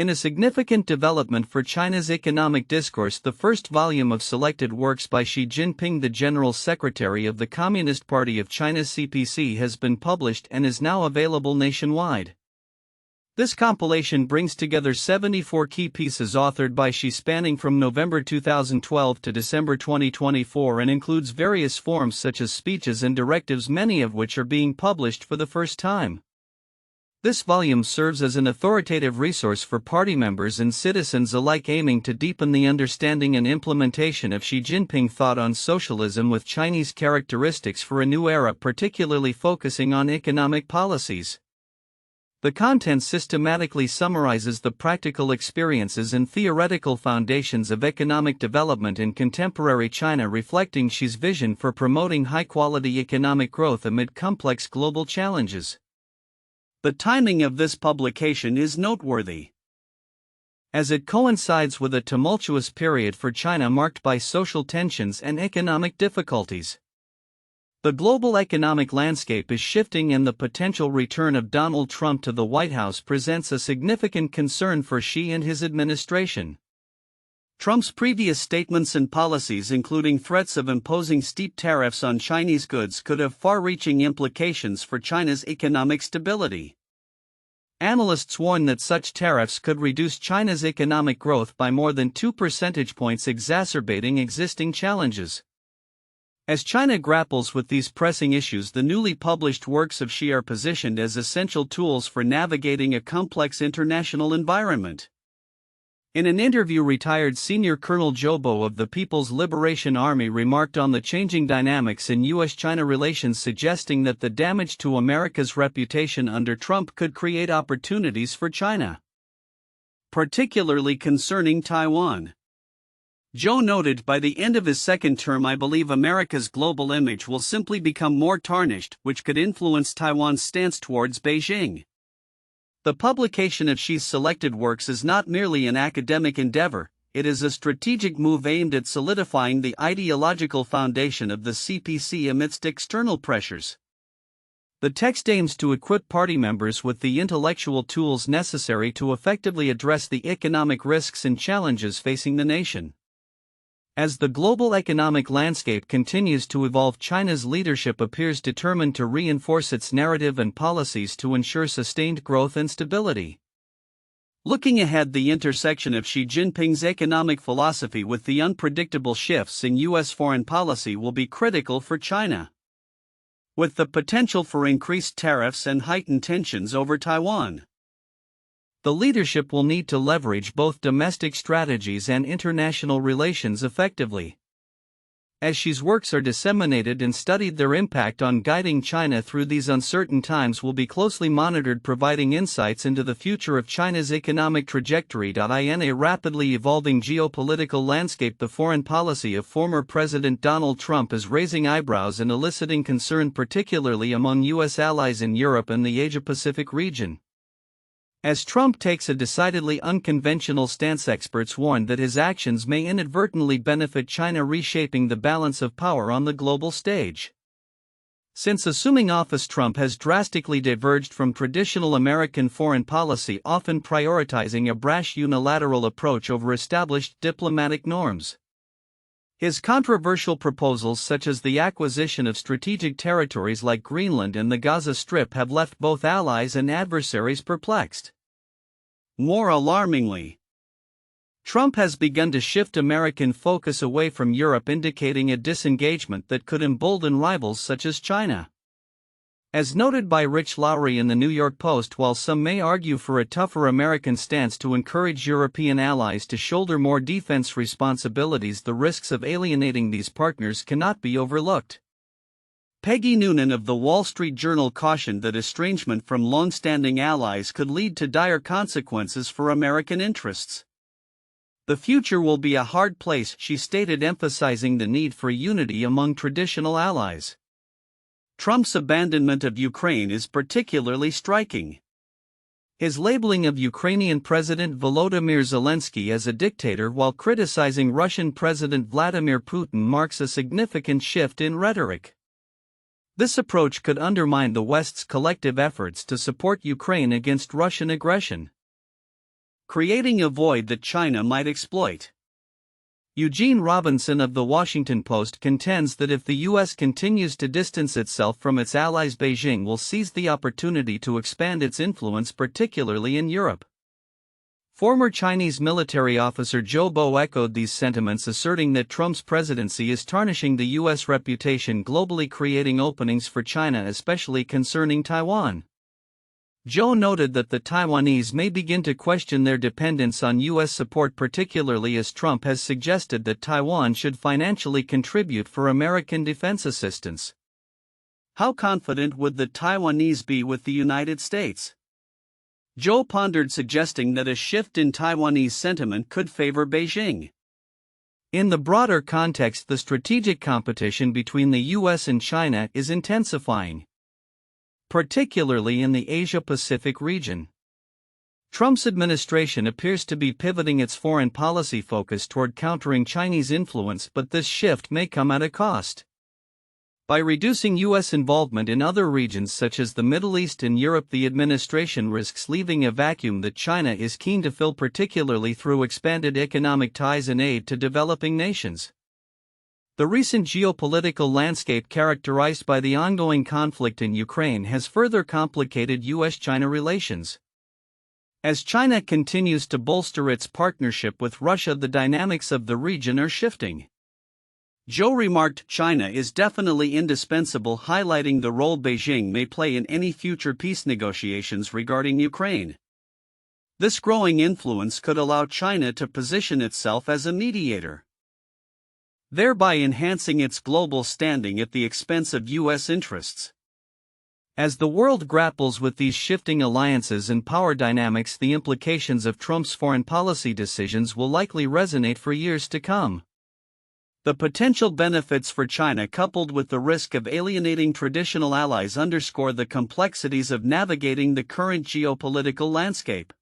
In a significant development for China's economic discourse, the first volume of selected works by Xi Jinping, the General Secretary of the Communist Party of China's CPC, has been published and is now available nationwide. This compilation brings together 74 key pieces authored by Xi spanning from November 2012 to December 2024 and includes various forms such as speeches and directives, many of which are being published for the first time. This volume serves as an authoritative resource for party members and citizens alike, aiming to deepen the understanding and implementation of Xi Jinping thought on socialism with Chinese characteristics for a new era, particularly focusing on economic policies. The content systematically summarizes the practical experiences and theoretical foundations of economic development in contemporary China, reflecting Xi's vision for promoting high-quality economic growth amid complex global challenges. The timing of this publication is noteworthy, as it coincides with a tumultuous period for China marked by social tensions and economic difficulties. The global economic landscape is shifting, and the potential return of Donald Trump to the White House presents a significant concern for Xi and his administration. Trump's previous statements and policies, including threats of imposing steep tariffs on Chinese goods, could have far-reaching implications for China's economic stability. Analysts warn that such tariffs could reduce China's economic growth by more than 2 percentage points, exacerbating existing challenges. As China grapples with these pressing issues, the newly published works of Xi are positioned as essential tools for navigating a complex international environment. In an interview, retired Senior Colonel Jobo of the People's Liberation Army remarked on the changing dynamics in U.S.-China relations, suggesting that the damage to America's reputation under Trump could create opportunities for China, particularly concerning Taiwan. Zhou noted, "By the end of his second term, I believe America's global image will simply become more tarnished, which could influence Taiwan's stance towards Beijing." The publication of Xi's selected works is not merely an academic endeavor, it is a strategic move aimed at solidifying the ideological foundation of the CPC amidst external pressures. The text aims to equip party members with the intellectual tools necessary to effectively address the economic risks and challenges facing the nation. As the global economic landscape continues to evolve, China's leadership appears determined to reinforce its narrative and policies to ensure sustained growth and stability. Looking ahead, the intersection of Xi Jinping's economic philosophy with the unpredictable shifts in U.S. foreign policy will be critical for China, with the potential for increased tariffs and heightened tensions over Taiwan. The leadership will need to leverage both domestic strategies and international relations effectively. As Xi's works are disseminated and studied, their impact on guiding China through these uncertain times will be closely monitored, providing insights into the future of China's economic trajectory. In a rapidly evolving geopolitical landscape, the foreign policy of former President Donald Trump is raising eyebrows and eliciting concern, particularly among U.S. allies in Europe and the Asia-Pacific region. As Trump takes a decidedly unconventional stance, experts warn that his actions may inadvertently benefit China, reshaping the balance of power on the global stage. Since assuming office, Trump has drastically diverged from traditional American foreign policy, often prioritizing a brash unilateral approach over established diplomatic norms. His controversial proposals, such as the acquisition of strategic territories like Greenland and the Gaza Strip, have left both allies and adversaries perplexed. More alarmingly, Trump has begun to shift American focus away from Europe, indicating a disengagement that could embolden rivals such as China. As noted by Rich Lowry in the New York Post, while some may argue for a tougher American stance to encourage European allies to shoulder more defense responsibilities, the risks of alienating these partners cannot be overlooked. Peggy Noonan of The Wall Street Journal cautioned that estrangement from long-standing allies could lead to dire consequences for American interests. "The future will be a hard place," she stated, emphasizing the need for unity among traditional allies. Trump's abandonment of Ukraine is particularly striking. His labeling of Ukrainian President Volodymyr Zelensky as a dictator while criticizing Russian President Vladimir Putin marks a significant shift in rhetoric. This approach could undermine the West's collective efforts to support Ukraine against Russian aggression. creating a void that China might exploit. Eugene Robinson of The Washington Post contends that if the U.S. continues to distance itself from its allies, Beijing will seize the opportunity to expand its influence, particularly in Europe. Former Chinese military officer Zhou Bo echoed these sentiments, asserting that Trump's presidency is tarnishing the U.S. reputation globally, creating openings for China, especially concerning Taiwan. Zhou noted that the Taiwanese may begin to question their dependence on U.S. support, particularly as Trump has suggested that Taiwan should financially contribute for American defense assistance. How confident would the Taiwanese be with the United States? Zhou pondered, suggesting that a shift in Taiwanese sentiment could favor Beijing. In the broader context, the strategic competition between the U.S. and China is intensifying, particularly in the Asia-Pacific region. Trump's administration appears to be pivoting its foreign policy focus toward countering Chinese influence, but this shift may come at a cost. By reducing U.S. involvement in other regions such as the Middle East and Europe, the administration risks leaving a vacuum that China is keen to fill, particularly through expanded economic ties and aid to developing nations. The recent geopolitical landscape, characterized by the ongoing conflict in Ukraine, has further complicated U.S.-China relations. As China continues to bolster its partnership with Russia, the dynamics of the region are shifting. Zhou remarked, "China is definitely indispensable," highlighting the role Beijing may play in any future peace negotiations regarding Ukraine. This growing influence could allow China to position itself as a mediator, thereby enhancing its global standing at the expense of U.S. interests. As the world grapples with these shifting alliances and power dynamics, the implications of Trump's foreign policy decisions will likely resonate for years to come. The potential benefits for China, coupled with the risk of alienating traditional allies, underscore the complexities of navigating the current geopolitical landscape.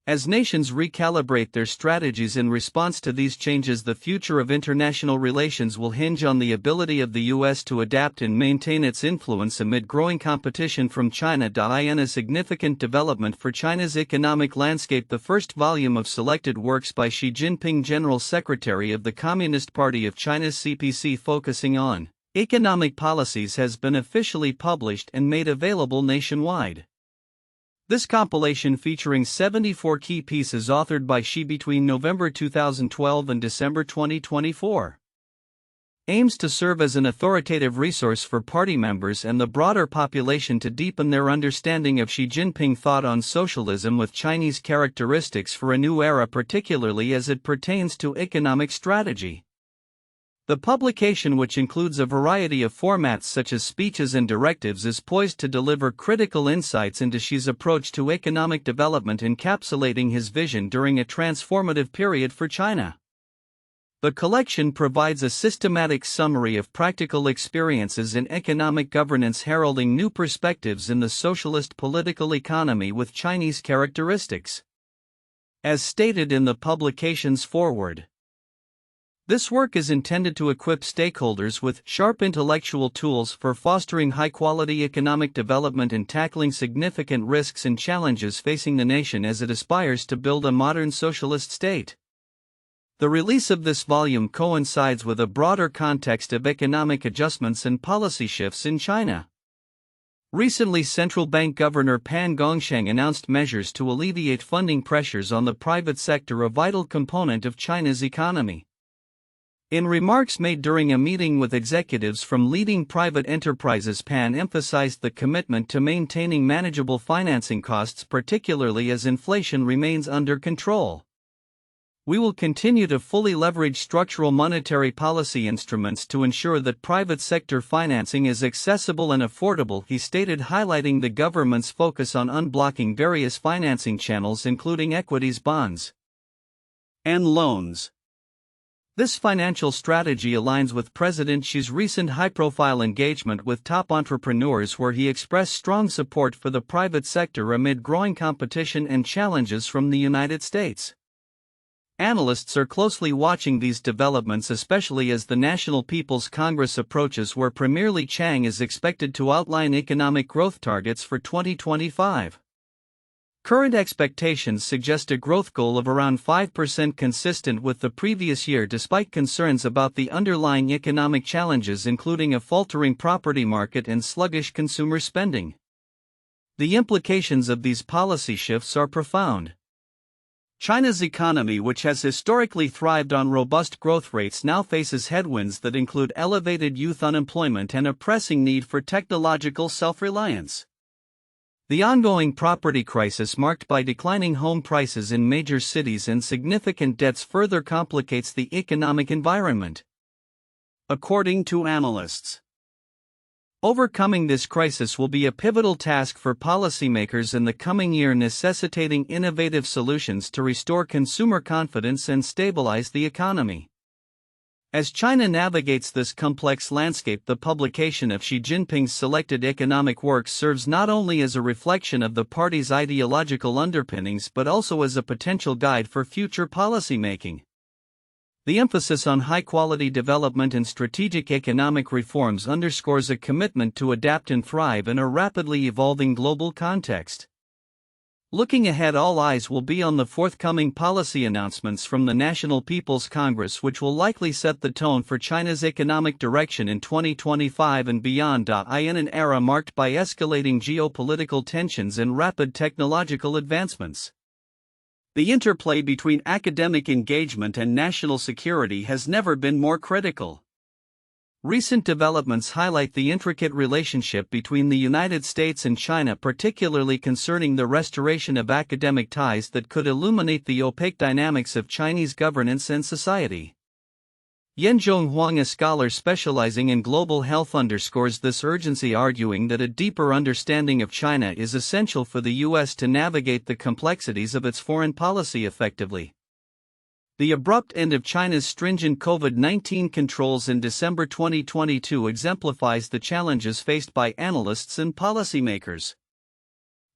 As nations recalibrate their strategies in response to these changes, the future of international relations will hinge on the ability of the U.S. to adapt and maintain its influence amid growing competition from China. In a significant development for China's economic landscape, the first volume of selected works by Xi Jinping, General Secretary of the Communist Party of China's CPC, focusing on economic policies, has been officially published and made available nationwide. This compilation, featuring 74 key pieces authored by Xi between November 2012 and December 2024, aims to serve as an authoritative resource for party members and the broader population to deepen their understanding of Xi Jinping thought on socialism with Chinese characteristics for a new era, particularly as it pertains to economic strategy. The publication, which includes a variety of formats such as speeches and directives, is poised to deliver critical insights into Xi's approach to economic development, encapsulating his vision during a transformative period for China. The collection provides a systematic summary of practical experiences in economic governance, heralding new perspectives in the socialist political economy with Chinese characteristics. As stated in the publication's foreword, this work is intended to equip stakeholders with sharp intellectual tools for fostering high-quality economic development and tackling significant risks and challenges facing the nation as it aspires to build a modern socialist state. The release of this volume coincides with a broader context of economic adjustments and policy shifts in China. Recently, Central Bank Governor Pan Gongsheng announced measures to alleviate funding pressures on the private sector, a vital component of China's economy. In remarks made during a meeting with executives from leading private enterprises, Pan emphasized the commitment to maintaining manageable financing costs, particularly as inflation remains under control. "We will continue to fully leverage structural monetary policy instruments to ensure that private sector financing is accessible and affordable," he stated, highlighting the government's focus on unblocking various financing channels, including equities, bonds, and loans. This financial strategy aligns with President Xi's recent high-profile engagement with top entrepreneurs, where he expressed strong support for the private sector amid growing competition and challenges from the United States. Analysts are closely watching these developments, especially as the National People's Congress approaches, where Premier Li Qiang is expected to outline economic growth targets for 2025. Current expectations suggest a growth goal of around 5% consistent with the previous year despite concerns about the underlying economic challenges including a faltering property market and sluggish consumer spending. The implications of these policy shifts are profound. China's economy, which has historically thrived on robust growth rates, now faces headwinds that include elevated youth unemployment and a pressing need for technological self-reliance. The ongoing property crisis marked by declining home prices in major cities and significant debts further complicates the economic environment. According to analysts, overcoming this crisis will be a pivotal task for policymakers in the coming year, necessitating innovative solutions to restore consumer confidence and stabilize the economy. As China navigates this complex landscape, the publication of Xi Jinping's selected economic works serves not only as a reflection of the party's ideological underpinnings but also as a potential guide for future policymaking. The emphasis on high-quality development and strategic economic reforms underscores a commitment to adapt and thrive in a rapidly evolving global context. Looking ahead, all eyes will be on the forthcoming policy announcements from the National People's Congress, which will likely set the tone for China's economic direction in 2025 and beyond. In an era marked by escalating geopolitical tensions and rapid technological advancements, the interplay between academic engagement and national security has never been more critical. Recent developments highlight the intricate relationship between the United States and China, particularly concerning the restoration of academic ties that could illuminate the opaque dynamics of Chinese governance and society. Yanzhong Huang, a scholar specializing in global health, underscores this urgency, arguing that a deeper understanding of China is essential for the U.S. to navigate the complexities of its foreign policy effectively. The abrupt end of China's stringent COVID-19 controls in December 2022 exemplifies the challenges faced by analysts and policymakers.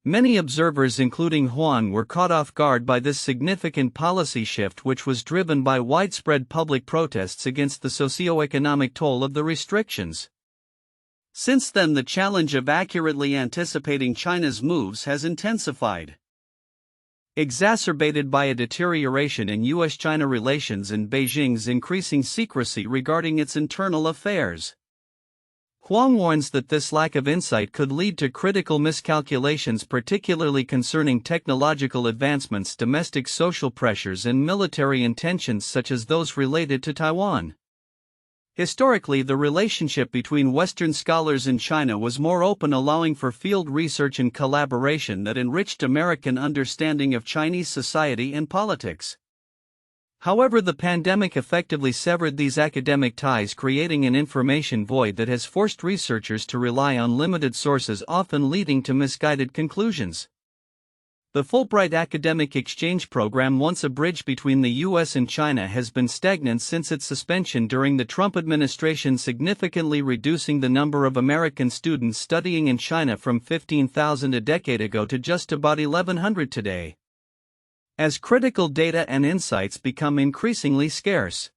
Many observers, including Huang, were caught off guard by this significant policy shift, which was driven by widespread public protests against the socio-economic toll of the restrictions. Since then, the challenge of accurately anticipating China's moves has intensified, exacerbated by a deterioration in U.S.-China relations and Beijing's increasing secrecy regarding its internal affairs. Huang warns that this lack of insight could lead to critical miscalculations, particularly concerning technological advancements, domestic social pressures, and military intentions such as those related to Taiwan. Historically, the relationship between Western scholars and China was more open, allowing for field research and collaboration that enriched American understanding of Chinese society and politics. However, the pandemic effectively severed these academic ties, creating an information void that has forced researchers to rely on limited sources, often leading to misguided conclusions. The Fulbright academic exchange program, once a bridge between the U.S. and China, has been stagnant since its suspension during the Trump administration, significantly reducing the number of American students studying in China from 15,000 a decade ago to just about 1,100 today. As critical data and insights become increasingly scarce,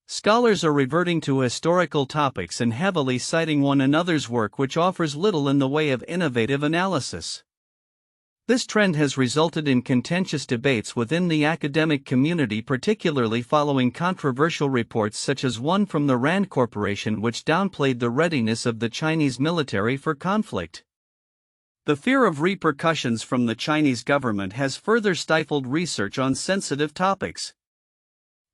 scholars are reverting to historical topics and heavily citing one another's work, which offers little in the way of innovative analysis. This trend has resulted in contentious debates within the academic community, particularly following controversial reports such as one from the Rand Corporation, which downplayed the readiness of the Chinese military for conflict. The fear of repercussions from the Chinese government has further stifled research on sensitive topics.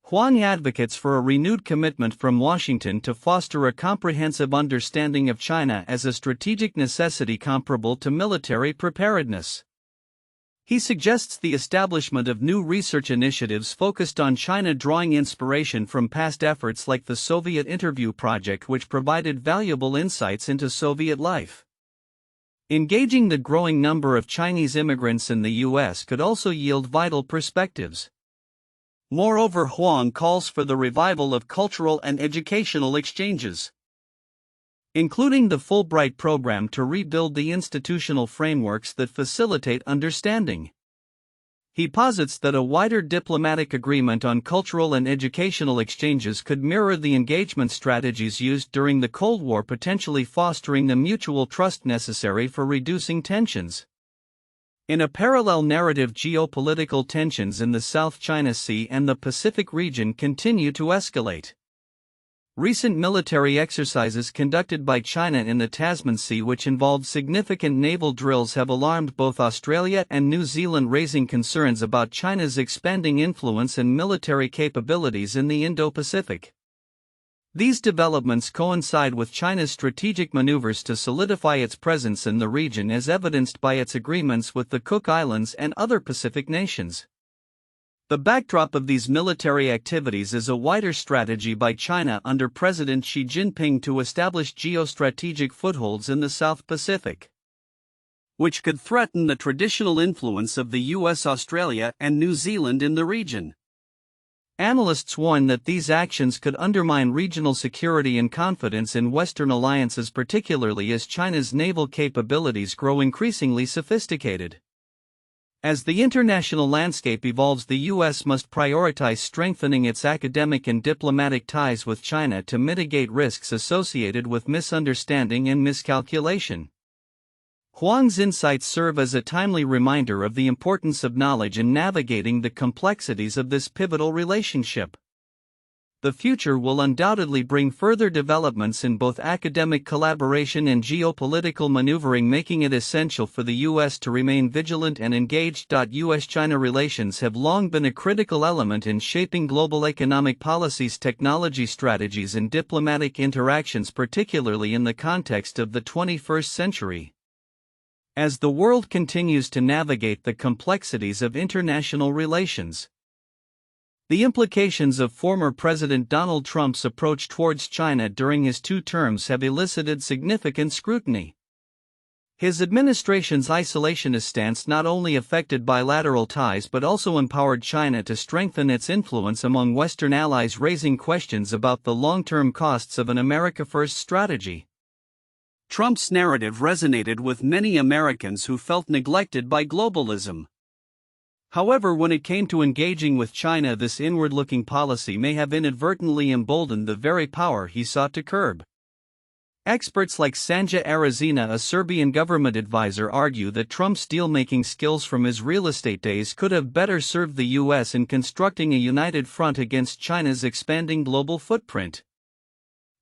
Huang advocates for a renewed commitment from Washington to foster a comprehensive understanding of China as a strategic necessity comparable to military preparedness. He suggests the establishment of new research initiatives focused on China, drawing inspiration from past efforts like the Soviet Interview Project, which provided valuable insights into Soviet life. Engaging the growing number of Chinese immigrants in the U.S. could also yield vital perspectives. Moreover, Huang calls for the revival of cultural and educational exchanges, including the Fulbright program, to rebuild the institutional frameworks that facilitate understanding. He posits that a wider diplomatic agreement on cultural and educational exchanges could mirror the engagement strategies used during the Cold War, potentially fostering the mutual trust necessary for reducing tensions. In a parallel narrative, geopolitical tensions in the South China Sea and the Pacific region continue to escalate. Recent military exercises conducted by China in the Tasman Sea, which involved significant naval drills, have alarmed both Australia and New Zealand, raising concerns about China's expanding influence and military capabilities in the Indo-Pacific. These developments coincide with China's strategic maneuvers to solidify its presence in the region, as evidenced by its agreements with the Cook Islands and other Pacific nations. The backdrop of these military activities is a wider strategy by China under President Xi Jinping to establish geostrategic footholds in the South Pacific, which could threaten the traditional influence of the US, Australia, and New Zealand in the region. Analysts warn that these actions could undermine regional security and confidence in Western alliances, particularly as China's naval capabilities grow increasingly sophisticated. As the international landscape evolves, the U.S. must prioritize strengthening its academic and diplomatic ties with China to mitigate risks associated with misunderstanding and miscalculation. Huang's insights serve as a timely reminder of the importance of knowledge in navigating the complexities of this pivotal relationship. The future will undoubtedly bring further developments in both academic collaboration and geopolitical maneuvering, making it essential for the U.S. to remain vigilant and engaged. U.S.-China relations have long been a critical element in shaping global economic policies, technology strategies, and diplomatic interactions, particularly in the context of the 21st century. As the world continues to navigate the complexities of international relations, the implications of former President Donald Trump's approach towards China during his 2 terms have elicited significant scrutiny. His administration's isolationist stance not only affected bilateral ties but also empowered China to strengthen its influence among Western allies, raising questions about the long-term costs of an America First strategy. Trump's narrative resonated with many Americans who felt neglected by globalism. However, when it came to engaging with China, this inward-looking policy may have inadvertently emboldened the very power he sought to curb. Experts like Sanja Arazina, a Serbian government advisor, argue that Trump's deal-making skills from his real estate days could have better served the U.S. in constructing a united front against China's expanding global footprint.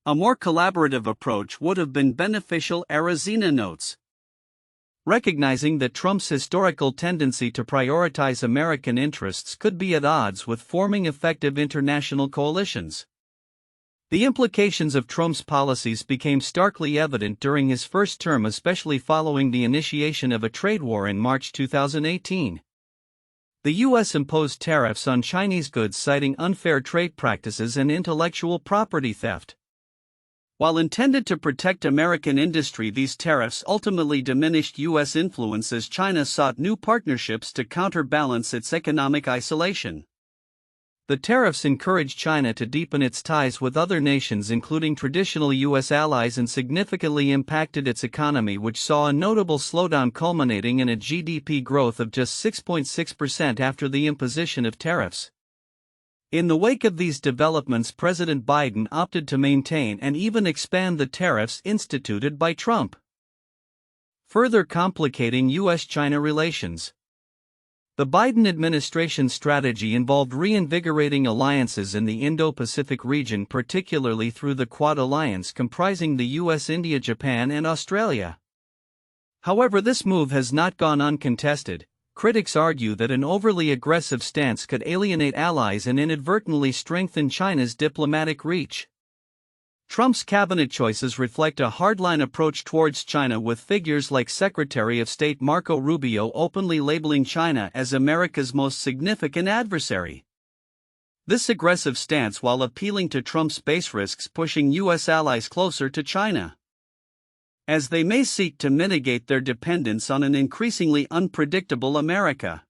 A more collaborative approach would have been beneficial, Arazina notes. Recognizing that Trump's historical tendency to prioritize American interests could be at odds with forming effective international coalitions. The implications of Trump's policies became starkly evident during his first term, especially following the initiation of a trade war in March 2018. The U.S. imposed tariffs on Chinese goods, citing unfair trade practices and intellectual property theft. While intended to protect American industry, these tariffs ultimately diminished U.S. influence as China sought new partnerships to counterbalance its economic isolation. The tariffs encouraged China to deepen its ties with other nations, including traditional U.S. allies, and significantly impacted its economy, which saw a notable slowdown culminating in a GDP growth of just 6.6% after the imposition of tariffs. In the wake of these developments, President Biden opted to maintain and even expand the tariffs instituted by Trump, further complicating U.S.-China relations. The Biden administration's strategy involved reinvigorating alliances in the Indo-Pacific region, particularly through the Quad alliance comprising the U.S., India, Japan, and Australia. However, this move has not gone uncontested. Critics argue that an overly aggressive stance could alienate allies and inadvertently strengthen China's diplomatic reach. Trump's cabinet choices reflect a hardline approach towards China, with figures like Secretary of State Marco Rubio openly labeling China as America's most significant adversary. This aggressive stance, while appealing to Trump's base, risks pushing U.S. allies closer to China, as they may seek to mitigate their dependence on an increasingly unpredictable America.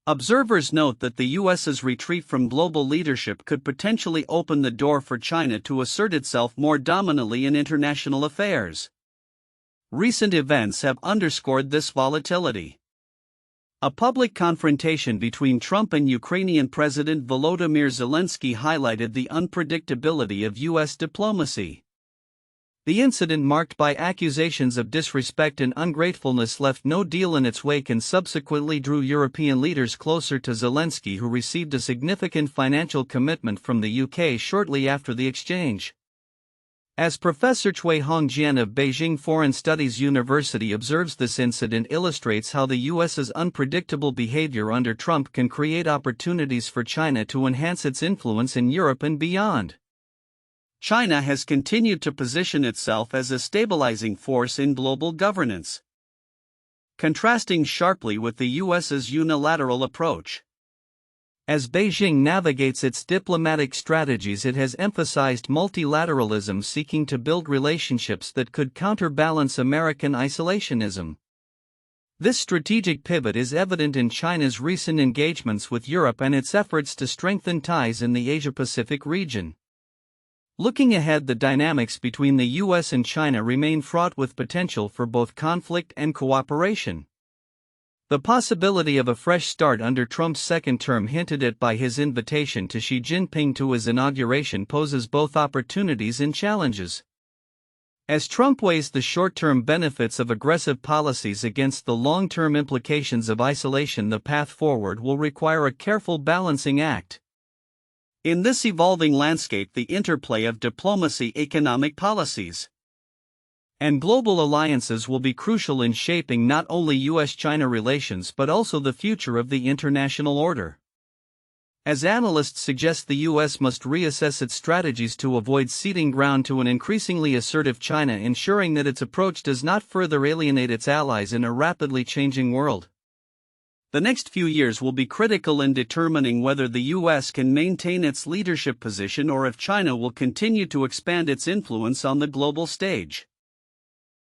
Observers note that the U.S.'s retreat from global leadership could potentially open the door for China to assert itself more dominantly in international affairs. Recent events have underscored this volatility. A public confrontation between Trump and Ukrainian President Volodymyr Zelensky highlighted the unpredictability of U.S. diplomacy. The incident, marked by accusations of disrespect and ungratefulness, left no deal in its wake and subsequently drew European leaders closer to Zelensky, who received a significant financial commitment from the UK shortly after the exchange. As Professor Cui Hongjian of Beijing Foreign Studies University observes, this incident illustrates how the US's unpredictable behavior under Trump can create opportunities for China to enhance its influence in Europe and beyond. China has continued to position itself as a stabilizing force in global governance, contrasting sharply with the US's unilateral approach. As Beijing navigates its diplomatic strategies, it has emphasized multilateralism, seeking to build relationships that could counterbalance American isolationism. This strategic pivot is evident in China's recent engagements with Europe and its efforts to strengthen ties in the Asia-Pacific region. Looking ahead, the dynamics between the US and China remain fraught with potential for both conflict and cooperation. The possibility of a fresh start under Trump's second term, hinted at by his invitation to Xi Jinping to his inauguration, poses both opportunities and challenges. As Trump weighs the short-term benefits of aggressive policies against the long-term implications of isolation, the path forward will require a careful balancing act. In this evolving landscape, the interplay of diplomacy, economic policies, and global alliances will be crucial in shaping not only US-China relations but also the future of the international order. As analysts suggest, the US must reassess its strategies to avoid ceding ground to an increasingly assertive China, ensuring that its approach does not further alienate its allies in a rapidly changing world. The next few years will be critical in determining whether the US can maintain its leadership position or if China will continue to expand its influence on the global stage.